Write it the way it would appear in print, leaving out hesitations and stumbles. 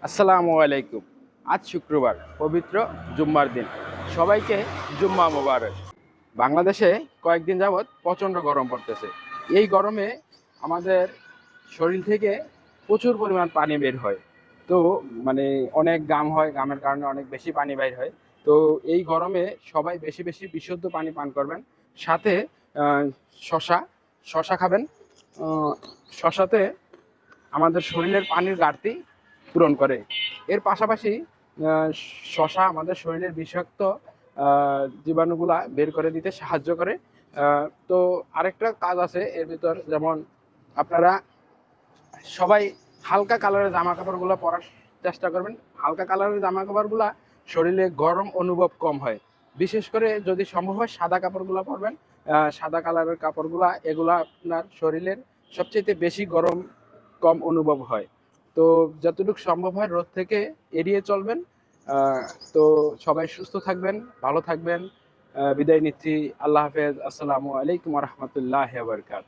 আসসালামু আলাইকুম। আজ শুক্রবার, পবিত্র জুম্মার দিন। সবাইকে জুম্মা মোবারক। বাংলাদেশে কয়েকদিন যাবৎ প্রচণ্ড গরম পড়তেছে। এই গরমে আমাদের শরীর থেকে প্রচুর পরিমাণ পানি বের হয়। তো মানে অনেক ঘাম হয়, ঘামের কারণে অনেক বেশি পানি বের হয়। তো এই গরমে সবাই বেশি বেশি বিশুদ্ধ পানি পান করবেন। সাথে আহ, শশা শশা খাবেন। শশাতে আমাদের শরীরের পানির ঘাটতি পূরণ করে। এর পাশাপাশি আহ, শশা আমাদের শরীরের বিষাক্ত জীবাণুগুলা বের করে দিতে সাহায্য করে। তো আরেকটা কাজ আছে এর ভিতর, যেমন আপনারা সবাই হালকা কালারের জামা কাপড়গুলো পরার চেষ্টা করবেন। হালকা কালারের জামা কাপড়গুলা শরীরে গরম অনুভব কম হয়। বিশেষ করে যদি সম্ভব হয় সাদা কাপড়গুলো পরবেন। সাদা কালারের কাপড়গুলা এগুলা আপনার শরীরের সবচেয়ে বেশি গরম কম অনুভব হয়। তো যতটুকু সম্ভব হয় রোদ থেকে এড়িয়ে চলবেন। আহ, তো সবাই সুস্থ থাকবেন, ভালো থাকবেন। বিদায় নিচ্ছি। আল্লাহ হাফেজ। আসসালামু আলাইকুম রহমতুল্লাহ বরকাত।